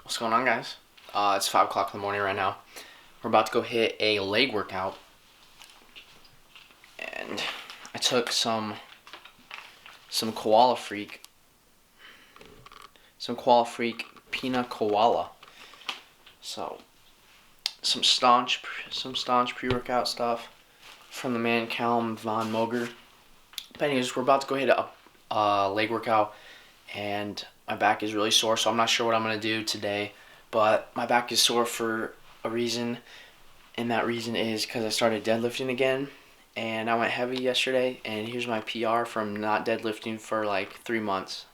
What's going on, guys? It's 5 o'clock in the morning right now. We're about to go hit a leg workout. And I took some Koala Freak. Some Koala Freak Pina Koala. So, some staunch pre-workout stuff from the man Callum Von Moger. But anyways, we're about to go hit a leg workout, and my back is really sore, so I'm not sure what I'm going to do today, but my back is sore for a reason, and that reason is because I started deadlifting again, and I went heavy yesterday, and here's my PR from not deadlifting for like 3 months.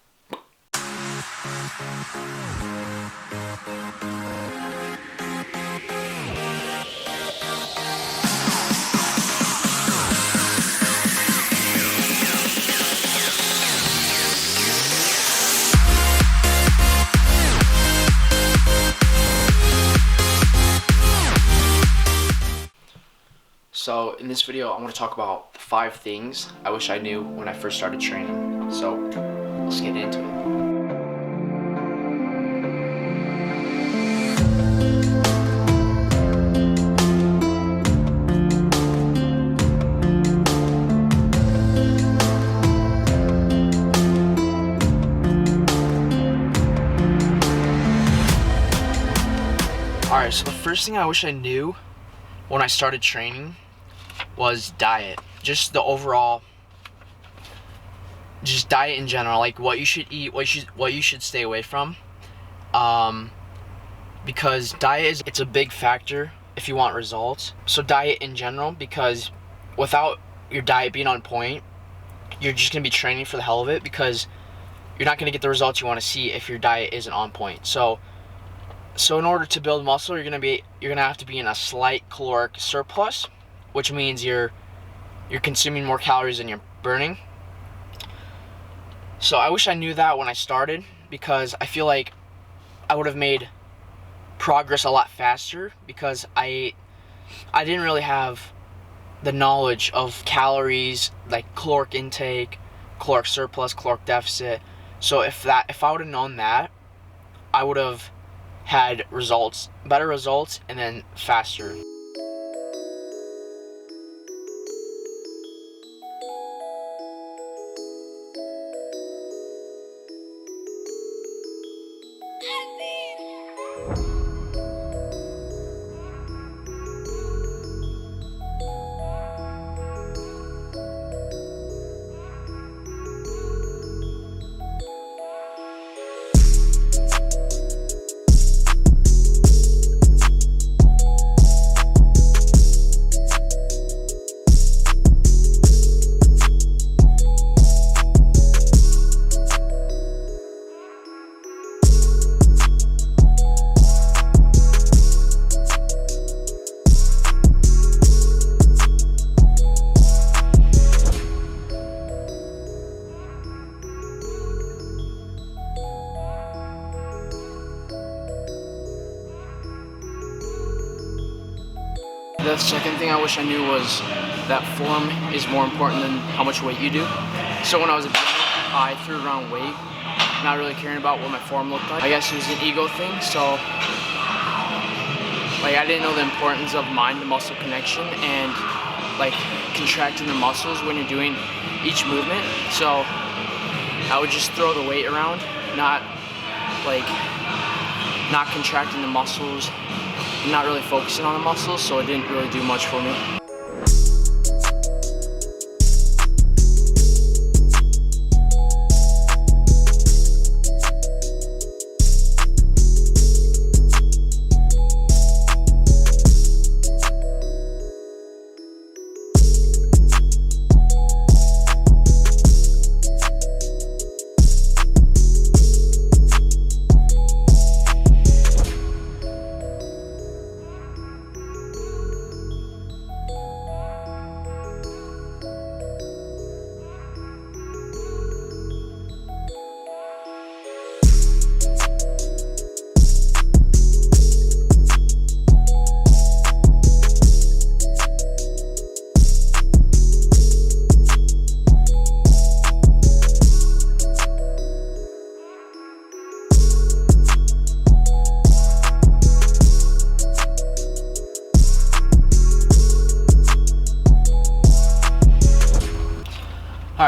So in this video, I want to talk about the 5 things I wish I knew when I first started training. So let's get into it. Alright, so the first thing I wish I knew when I started training was diet. Just the overall, just diet in general, like what you should eat, what you should stay away from, because diet it's a big factor if you want results. So diet in general, because without your diet being on point, you're just gonna be training for the hell of it, because you're not gonna get the results you want to see if your diet isn't on point. So in order to build muscle, you're gonna have to be in a slight caloric surplus, which means you're consuming more calories than you're burning. So I wish I knew that when I started, because I feel like I would have made progress a lot faster, because I didn't really have the knowledge of calories, like caloric intake, caloric surplus, caloric deficit. So if I would have known that, I would have had better results, and then faster. The second thing I wish I knew was that form is more important than how much weight you do. So when I was a beginner, I threw around weight, not really caring about what my form looked like. I guess it was an ego thing, so like I didn't know the importance of mind-to-muscle connection and like contracting the muscles when you're doing each movement. So I would just throw the weight around, not contracting the muscles, not really focusing on the muscles, so it didn't really do much for me.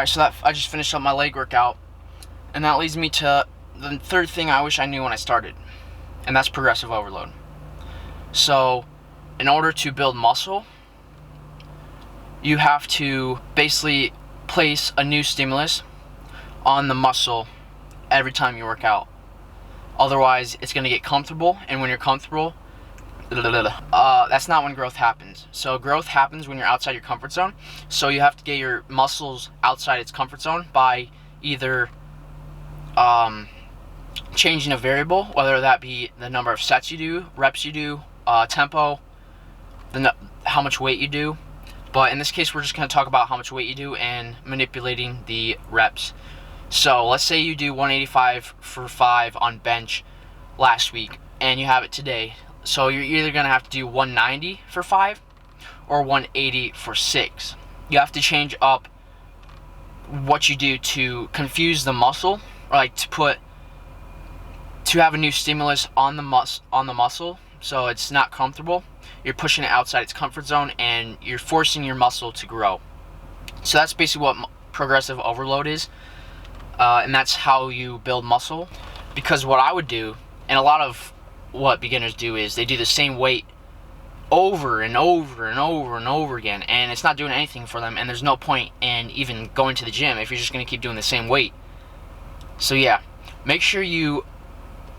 Alright, so I just finished up my leg workout, and that leads me to the third thing I wish I knew when I started, and that's progressive overload. So, in order to build muscle, you have to basically place a new stimulus on the muscle every time you work out. Otherwise, it's going to get comfortable, and when you're comfortable, that's not when growth happens. So growth happens when you're outside your comfort zone. So you have to get your muscles outside its comfort zone by either changing a variable, whether that be the number of sets you do, reps you do, tempo, how much weight you do. But in this case, we're just going to talk about how much weight you do and manipulating the reps. So let's say you do 185 for 5 on bench last week, and you have it today. So you're either going to have to do 190 for 5 or 180 for 6. You have to change up what you do to confuse the muscle, or like to have a new stimulus on the muscle, so it's not comfortable. You're pushing it outside its comfort zone, and you're forcing your muscle to grow. So that's basically what progressive overload is, and that's how you build muscle. Because what I would do, and a lot of what beginners do, is they do the same weight over and over and over and over again, and it's not doing anything for them, and there's no point in even going to the gym if you're just going to keep doing the same weight. So yeah, make sure you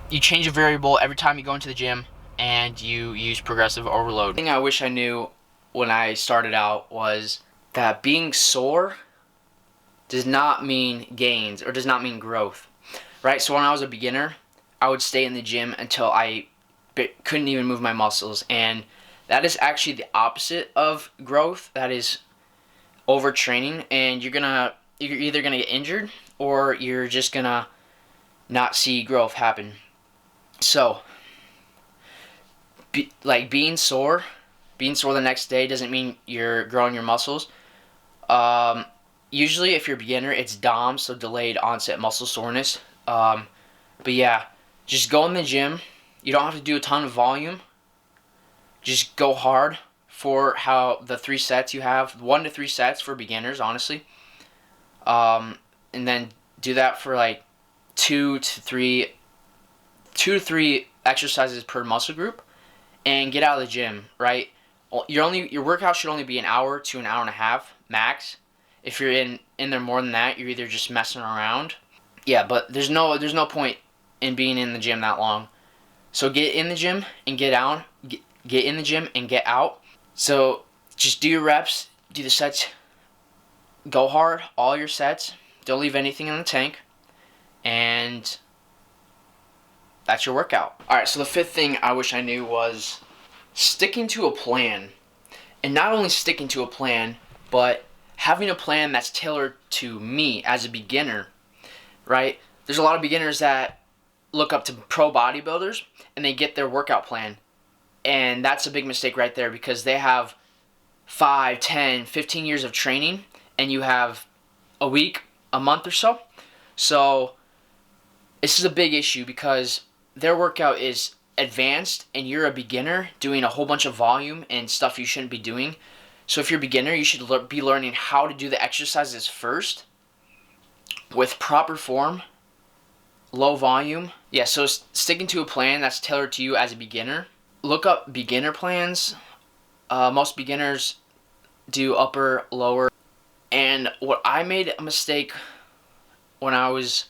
change a variable every time you go into the gym, and you use progressive overload. The thing I wish I knew when I started out was that being sore does not mean gains, or does not mean growth, right? So when I was a beginner, I would stay in the gym until I couldn't even move my muscles, and that is actually the opposite of growth. That is overtraining, and you're either gonna get injured, or you're just gonna not see growth happen. So, being sore the next day doesn't mean you're growing your muscles. Usually, if you're a beginner, it's DOMS, so delayed onset muscle soreness. But yeah, just go in the gym. You don't have to do a ton of volume. Just go hard for the 3 sets you have. 1 to 3 sets for beginners, honestly. And then do that for like 2 to 3 exercises per muscle group, and get out of the gym, right? Your workout should only be an hour to an hour and a half max. If you're in there more than that, you're either just messing around. Yeah, but there's no point in being in the gym that long. So get in the gym and get out. Get in the gym and get out. So just do your reps, do the sets, go hard, all your sets. Don't leave anything in the tank, and that's your workout. Alright, so the 5th thing I wish I knew was sticking to a plan. And not only sticking to a plan, but having a plan that's tailored to me as a beginner, right? There's a lot of beginners that look up to pro bodybuilders, and they get their workout plan. And that's a big mistake right there, because they have 5, 10, 15 years of training, and you have a week, a month or so. So this is a big issue, because their workout is advanced, and you're a beginner doing a whole bunch of volume and stuff you shouldn't be doing. So if you're a beginner, you should be learning how to do the exercises first with proper form, low volume. Yeah, so sticking to a plan that's tailored to you as a beginner. Look up beginner plans. Most beginners do upper, lower. And what I made a mistake when I was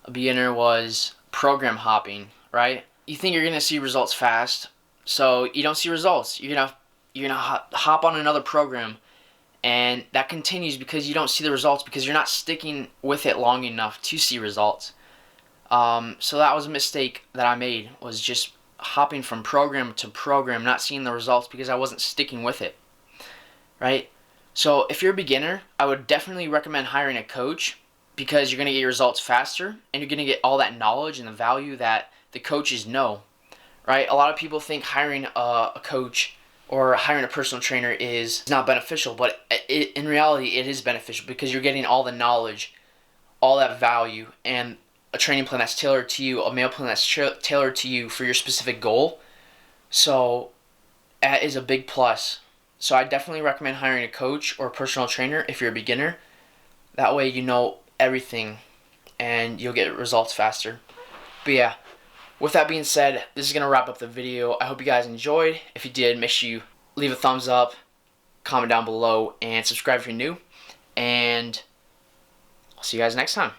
a beginner was program hopping, right? You think you're gonna see results fast, so you don't see results. You're gonna hop on another program, and that continues because you don't see the results, because you're not sticking with it long enough to see results. So that was a mistake that I made, was just hopping from program to program, not seeing the results because I wasn't sticking with it, right? So if you're a beginner, I would definitely recommend hiring a coach, because you're going to get your results faster, and you're going to get all that knowledge and the value that the coaches know, right? A lot of people think hiring a coach or hiring a personal trainer is not beneficial, but in reality it is beneficial, because you're getting all the knowledge, all that value, and a training plan that's tailored to you, a meal plan that's tailored to you for your specific goal. So that is a big plus. So I definitely recommend hiring a coach or a personal trainer if you're a beginner. That way you know everything and you'll get results faster. But yeah, with that being said, this is going to wrap up the video. I hope you guys enjoyed. If you did, make sure you leave a thumbs up, comment down below, and subscribe if you're new. And I'll see you guys next time.